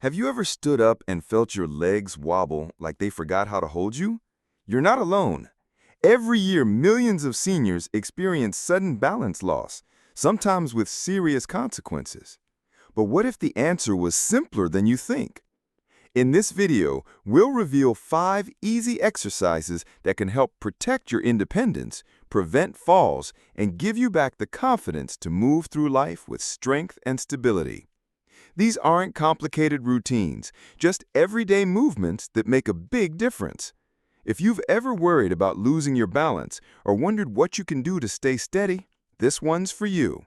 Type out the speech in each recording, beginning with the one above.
Have you ever stood up and felt your legs wobble like they forgot how to hold you? You're not alone. Every year, millions of seniors experience sudden balance loss, sometimes with serious consequences. But what if the answer was simpler than you think? In this video, we'll reveal 5 easy exercises that can help protect your independence, prevent falls, and give you back the confidence to move through life with strength and stability. These aren't complicated routines, just everyday movements that make a big difference. If you've ever worried about losing your balance or wondered what you can do to stay steady, this one's for you.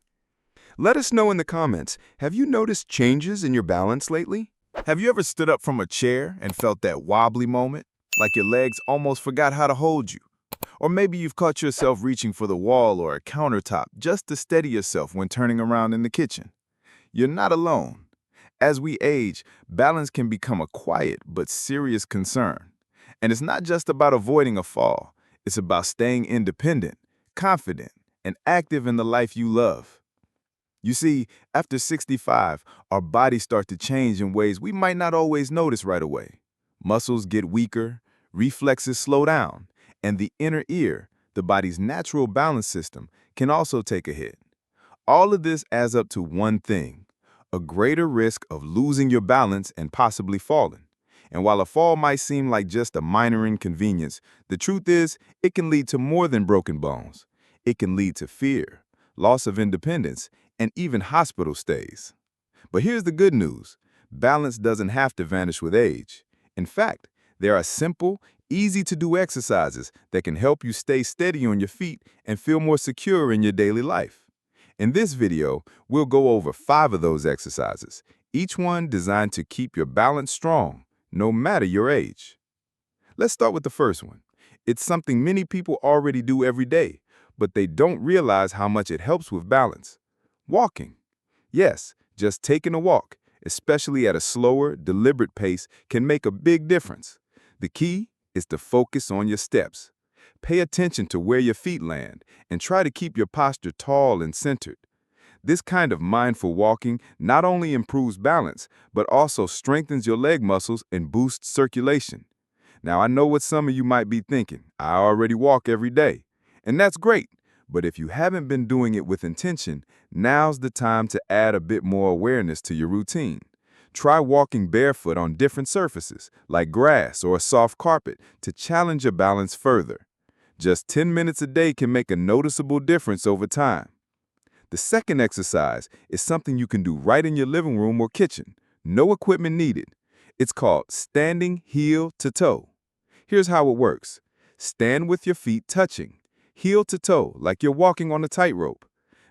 Let us know in the comments, have you noticed changes in your balance lately? Have you ever stood up from a chair and felt that wobbly moment, like your legs almost forgot how to hold you? Or maybe you've caught yourself reaching for the wall or a countertop just to steady yourself when turning around in the kitchen. You're not alone. As we age, balance can become a quiet but serious concern. And it's not just about avoiding a fall. It's about staying independent, confident, and active in the life you love. You see, after 65, our bodies start to change in ways we might not always notice right away. Muscles get weaker, reflexes slow down, and the inner ear, the body's natural balance system, can also take a hit. All of this adds up to one thing: a greater risk of losing your balance and possibly falling. And while a fall might seem like just a minor inconvenience, the truth is it can lead to more than broken bones. It can lead to fear, loss of independence, and even hospital stays. But here's the good news: balance doesn't have to vanish with age. In fact, there are simple, easy-to-do exercises that can help you stay steady on your feet and feel more secure in your daily life. In this video, we'll go over 5 of those exercises, each one designed to keep your balance strong, no matter your age. Let's start with the first one. It's something many people already do every day, but they don't realize how much it helps with balance. Walking. Yes, just taking a walk, especially at a slower, deliberate pace, can make a big difference. The key is to focus on your steps. Pay attention to where your feet land and try to keep your posture tall and centered. This kind of mindful walking not only improves balance, but also strengthens your leg muscles and boosts circulation. Now, I know what some of you might be thinking: I already walk every day. And that's great. But if you haven't been doing it with intention, now's the time to add a bit more awareness to your routine. Try walking barefoot on different surfaces, like grass or a soft carpet, to challenge your balance further. Just 10 minutes a day can make a noticeable difference over time. The second exercise is something you can do right in your living room or kitchen. No equipment needed. It's called standing heel to toe. Here's how it works. Stand with your feet touching, heel to toe, like you're walking on a tightrope.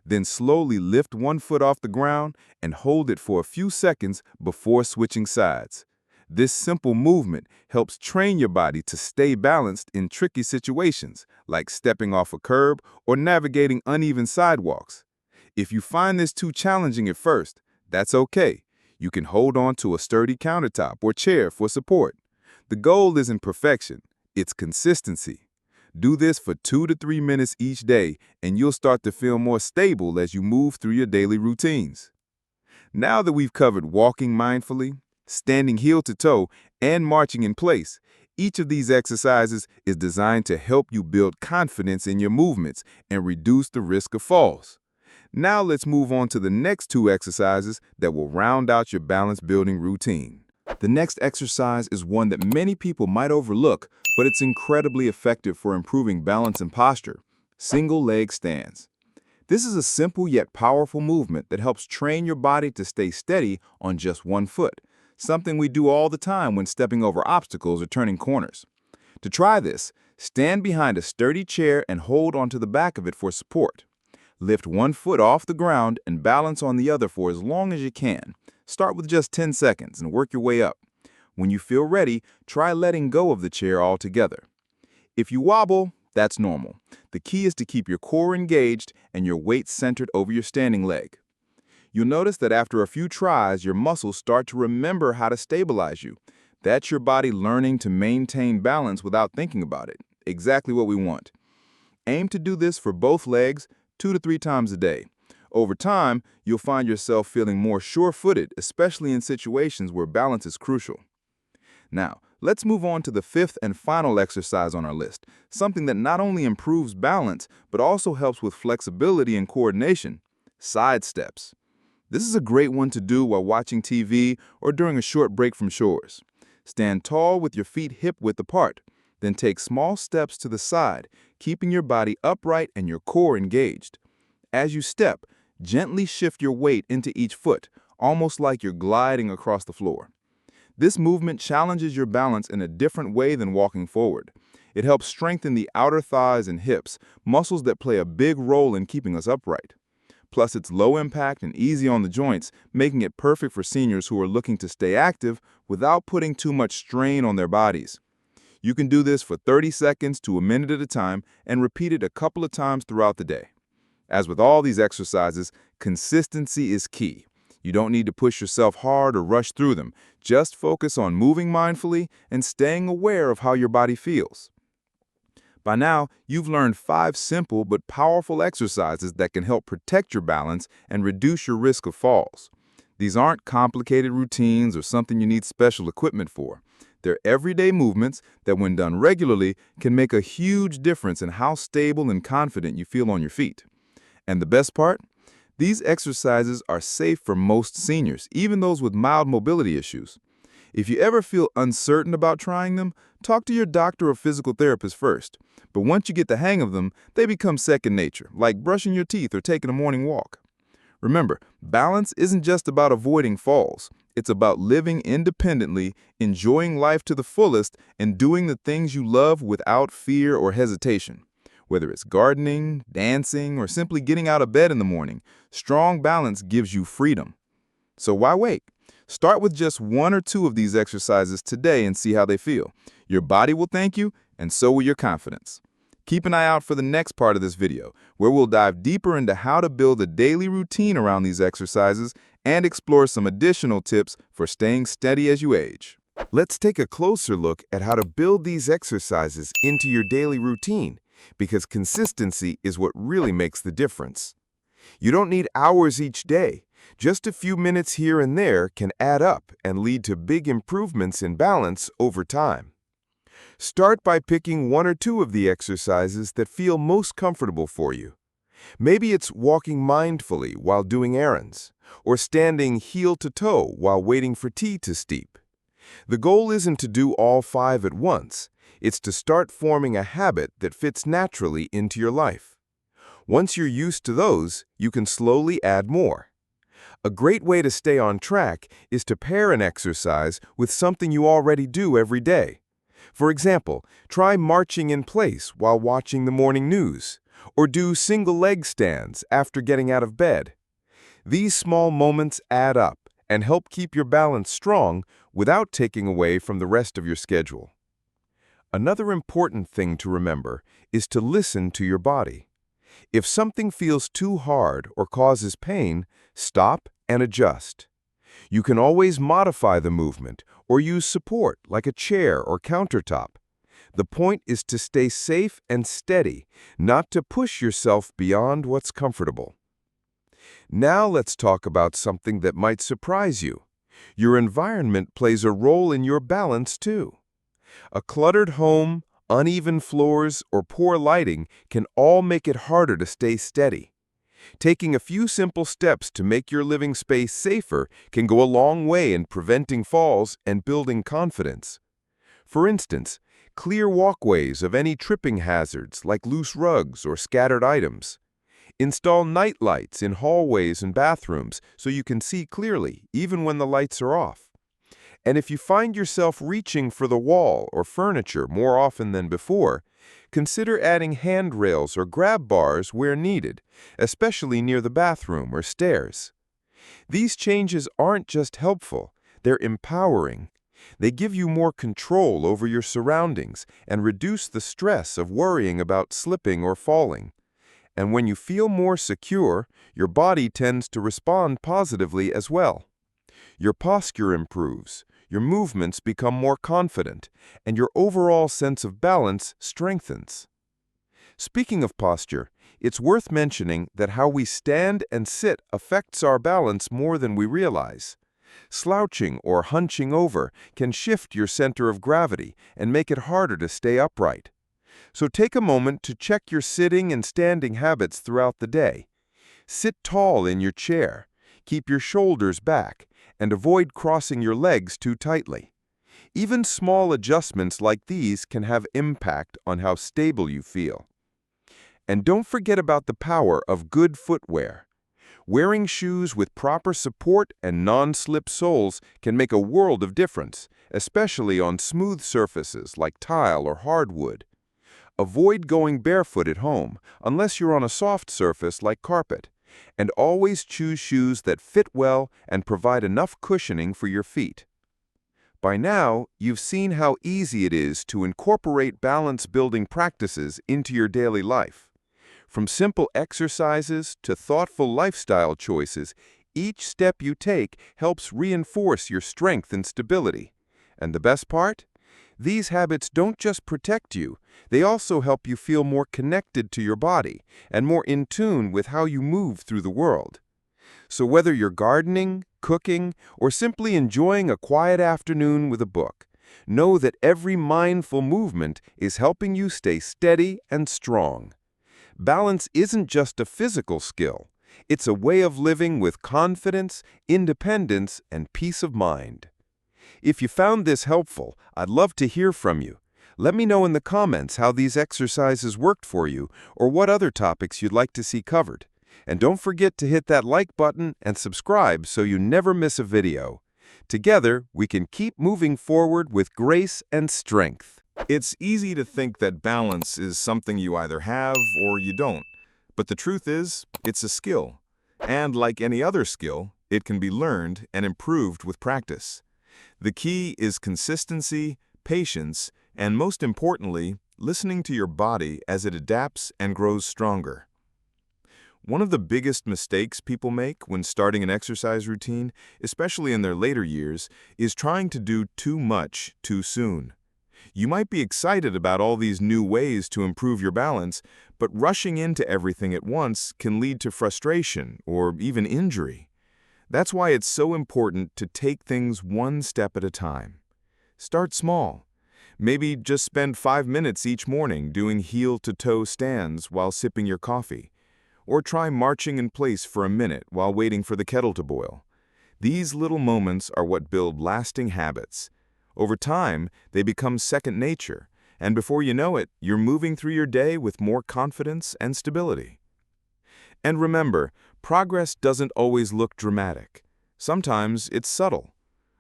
Then slowly lift one foot off the ground and hold it for a few seconds before switching sides. This simple movement helps train your body to stay balanced in tricky situations, like stepping off a curb or navigating uneven sidewalks. If you find this too challenging at first, that's okay. You can hold on to a sturdy countertop or chair for support. The goal isn't perfection, it's consistency. Do this for 2 to 3 minutes each day, and you'll start to feel more stable as you move through your daily routines. Now that we've covered walking mindfully, standing heel to toe, and marching in place, each of these exercises is designed to help you build confidence in your movements and reduce the risk of falls. Now let's move on to the next 2 exercises that will round out your balance-building routine. The next exercise is one that many people might overlook, but it's incredibly effective for improving balance and posture: single leg stands. This is a simple yet powerful movement that helps train your body to stay steady on just one foot, something we do all the time when stepping over obstacles or turning corners. To try this, stand behind a sturdy chair and hold onto the back of it for support. Lift one foot off the ground and balance on the other for as long as you can. Start with just 10 seconds and work your way up. When you feel ready, try letting go of the chair altogether. If you wobble, that's normal. The key is to keep your core engaged and your weight centered over your standing leg. You'll notice that after a few tries, your muscles start to remember how to stabilize you. That's your body learning to maintain balance without thinking about it. Exactly what we want. Aim to do this for both legs 2 to 3 times a day. Over time, you'll find yourself feeling more sure-footed, especially in situations where balance is crucial. Now, let's move on to the fifth and final exercise on our list, something that not only improves balance, but also helps with flexibility and coordination: side steps. This is a great one to do while watching TV or during a short break from chores. Stand tall with your feet hip-width apart, then take small steps to the side, keeping your body upright and your core engaged. As you step, gently shift your weight into each foot, almost like you're gliding across the floor. This movement challenges your balance in a different way than walking forward. It helps strengthen the outer thighs and hips, muscles that play a big role in keeping us upright. Plus, it's low impact and easy on the joints, making it perfect for seniors who are looking to stay active without putting too much strain on their bodies. You can do this for 30 seconds to a minute at a time and repeat it a couple of times throughout the day. As with all these exercises, consistency is key. You don't need to push yourself hard or rush through them. Just focus on moving mindfully and staying aware of how your body feels. By now, you've learned 5 simple but powerful exercises that can help protect your balance and reduce your risk of falls. These aren't complicated routines or something you need special equipment for. They're everyday movements that, when done regularly, can make a huge difference in how stable and confident you feel on your feet. And the best part? These exercises are safe for most seniors, even those with mild mobility issues. If you ever feel uncertain about trying them, talk to your doctor or physical therapist first. But once you get the hang of them, they become second nature, like brushing your teeth or taking a morning walk. Remember, balance isn't just about avoiding falls. It's about living independently, enjoying life to the fullest, and doing the things you love without fear or hesitation. Whether it's gardening, dancing, or simply getting out of bed in the morning, strong balance gives you freedom. So why wait? Start with just 1 or 2 of these exercises today and see how they feel. Your body will thank you, and so will your confidence. Keep an eye out for the next part of this video, where we'll dive deeper into how to build a daily routine around these exercises and explore some additional tips for staying steady as you age. Let's take a closer look at how to build these exercises into your daily routine, because consistency is what really makes the difference. You don't need hours each day. Just a few minutes here and there can add up and lead to big improvements in balance over time. Start by picking 1 or 2 of the exercises that feel most comfortable for you. Maybe it's walking mindfully while doing errands, or standing heel to toe while waiting for tea to steep. The goal isn't to do all 5 at once. It's to start forming a habit that fits naturally into your life. Once you're used to those, you can slowly add more. A great way to stay on track is to pair an exercise with something you already do every day. For example, try marching in place while watching the morning news, or do single leg stands after getting out of bed. These small moments add up and help keep your balance strong without taking away from the rest of your schedule. Another important thing to remember is to listen to your body. If something feels too hard or causes pain, stop and adjust. You can always modify the movement or use support like a chair or countertop. The point is to stay safe and steady, not to push yourself beyond what's comfortable. Now let's talk about something that might surprise you. Your environment plays a role in your balance too. A cluttered home, uneven floors, or poor lighting can all make it harder to stay steady. Taking a few simple steps to make your living space safer can go a long way in preventing falls and building confidence. For instance, clear walkways of any tripping hazards like loose rugs or scattered items. Install night lights in hallways and bathrooms so you can see clearly, even when the lights are off. And if you find yourself reaching for the wall or furniture more often than before, consider adding handrails or grab bars where needed, especially near the bathroom or stairs. These changes aren't just helpful, they're empowering. They give you more control over your surroundings and reduce the stress of worrying about slipping or falling. And when you feel more secure, your body tends to respond positively as well. Your posture improves, your movements become more confident, and your overall sense of balance strengthens. Speaking of posture, it's worth mentioning that how we stand and sit affects our balance more than we realize. Slouching or hunching over can shift your center of gravity and make it harder to stay upright. So take a moment to check your sitting and standing habits throughout the day. Sit tall in your chair, keep your shoulders back, and avoid crossing your legs too tightly. Even small adjustments like these can have impact on how stable you feel. And don't forget about the power of good footwear. Wearing shoes with proper support and non-slip soles can make a world of difference, especially on smooth surfaces like tile or hardwood. Avoid going barefoot at home, unless you're on a soft surface like carpet, and always choose shoes that fit well and provide enough cushioning for your feet. By now, you've seen how easy it is to incorporate balance-building practices into your daily life. From simple exercises to thoughtful lifestyle choices, each step you take helps reinforce your strength and stability. And the best part? These habits don't just protect you, they also help you feel more connected to your body and more in tune with how you move through the world. So whether you're gardening, cooking, or simply enjoying a quiet afternoon with a book, know that every mindful movement is helping you stay steady and strong. Balance isn't just a physical skill. It's a way of living with confidence, independence, and peace of mind. If you found this helpful, I'd love to hear from you. Let me know in the comments how these exercises worked for you or what other topics you'd like to see covered. And don't forget to hit that like button and subscribe so you never miss a video. Together, we can keep moving forward with grace and strength. It's easy to think that balance is something you either have or you don't. But the truth is, it's a skill. And like any other skill, it can be learned and improved with practice. The key is consistency, patience, and most importantly, listening to your body as it adapts and grows stronger. One of the biggest mistakes people make when starting an exercise routine, especially in their later years, is trying to do too much too soon. You might be excited about all these new ways to improve your balance, but rushing into everything at once can lead to frustration or even injury. That's why it's so important to take things one step at a time. Start small. Maybe just spend 5 minutes each morning doing heel-to-toe stands while sipping your coffee. Or try marching in place for a minute while waiting for the kettle to boil. These little moments are what build lasting habits. Over time, they become second nature, and before you know it, you're moving through your day with more confidence and stability. And remember, progress doesn't always look dramatic. Sometimes it's subtle.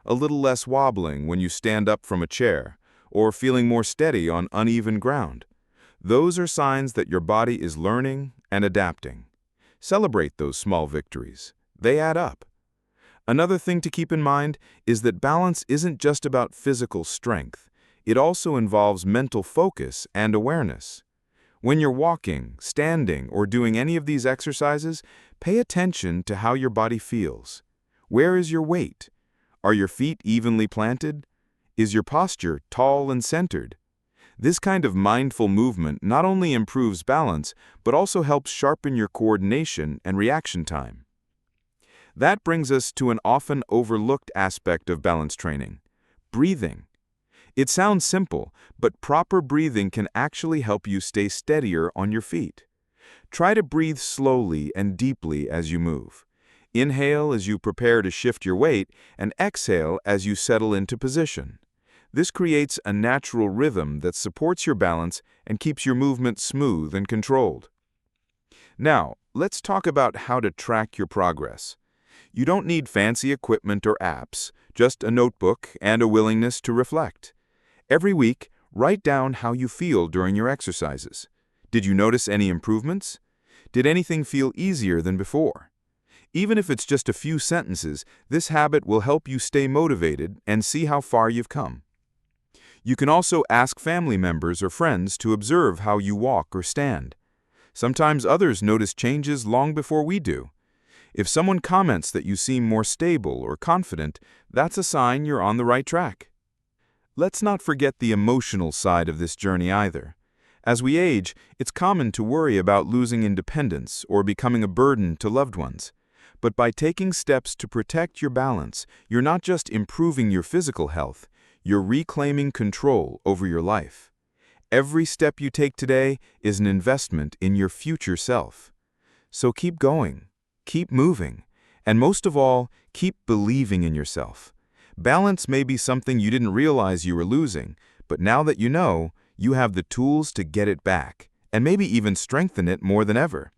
A little less wobbling when you stand up from a chair, or feeling more steady on uneven ground. Those are signs that your body is learning and adapting. Celebrate those small victories. They add up. Another thing to keep in mind is that balance isn't just about physical strength. It also involves mental focus and awareness. When you're walking, standing, or doing any of these exercises, pay attention to how your body feels. Where is your weight? Are your feet evenly planted? Is your posture tall and centered? This kind of mindful movement not only improves balance, but also helps sharpen your coordination and reaction time. That brings us to an often overlooked aspect of balance training: breathing. It sounds simple, but proper breathing can actually help you stay steadier on your feet. Try to breathe slowly and deeply as you move. Inhale as you prepare to shift your weight, and exhale as you settle into position. This creates a natural rhythm that supports your balance and keeps your movement smooth and controlled. Now, let's talk about how to track your progress. You don't need fancy equipment or apps, just a notebook and a willingness to reflect. Every week, write down how you feel during your exercises. Did you notice any improvements? Did anything feel easier than before? Even if it's just a few sentences, this habit will help you stay motivated and see how far you've come. You can also ask family members or friends to observe how you walk or stand. Sometimes others notice changes long before we do. If someone comments that you seem more stable or confident, that's a sign you're on the right track. Let's not forget the emotional side of this journey either. As we age, it's common to worry about losing independence or becoming a burden to loved ones. But by taking steps to protect your balance, you're not just improving your physical health, you're reclaiming control over your life. Every step you take today is an investment in your future self. So keep going, keep moving, and most of all, keep believing in yourself. Balance may be something you didn't realize you were losing, but now that you have the tools to get it back, and maybe even strengthen it more than ever.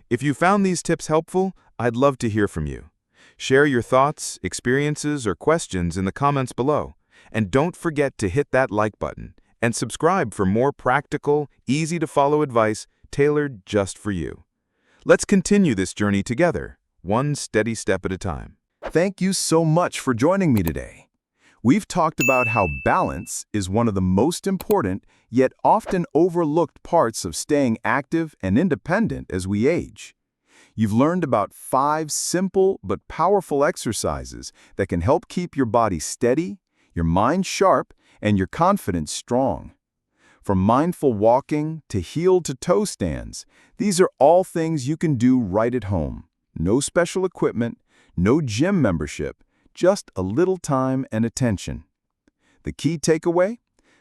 If you found these tips helpful, I'd love to hear from you. Share your thoughts, experiences, or questions in the comments below. And don't forget to hit that like button and subscribe for more practical, easy-to-follow advice tailored just for you. Let's continue this journey together, one steady step at a time. Thank you so much for joining me today. We've talked about how balance is one of the most important, yet often overlooked parts of staying active and independent as we age. You've learned about 5 simple but powerful exercises that can help keep your body steady, your mind sharp, and your confidence strong. From mindful walking to heel-to-toe stands, these are all things you can do right at home. No special equipment, no gym membership, just a little time and attention. The key takeaway?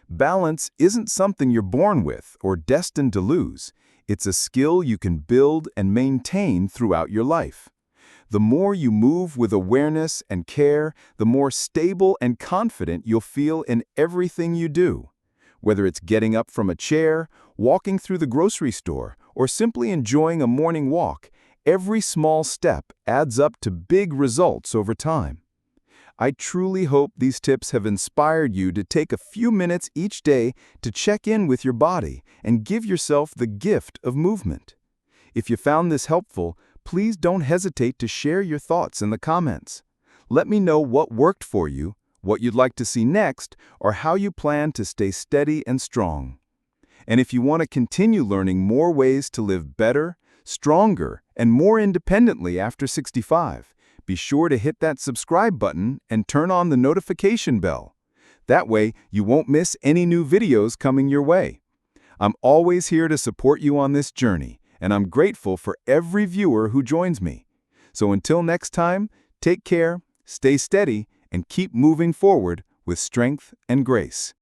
Balance isn't something you're born with or destined to lose. It's a skill you can build and maintain throughout your life. The more you move with awareness and care, the more stable and confident you'll feel in everything you do. Whether it's getting up from a chair, walking through the grocery store, or simply enjoying a morning walk, every small step adds up to big results over time. I truly hope these tips have inspired you to take a few minutes each day to check in with your body and give yourself the gift of movement. If you found this helpful, please don't hesitate to share your thoughts in the comments. Let me know what worked for you, what you'd like to see next, or how you plan to stay steady and strong. And if you want to continue learning more ways to live better, stronger, and more independently after 65, be sure to hit that subscribe button and turn on the notification bell. That way, you won't miss any new videos coming your way. I'm always here to support you on this journey, and I'm grateful for every viewer who joins me. So until next time, take care, stay steady, and keep moving forward with strength and grace.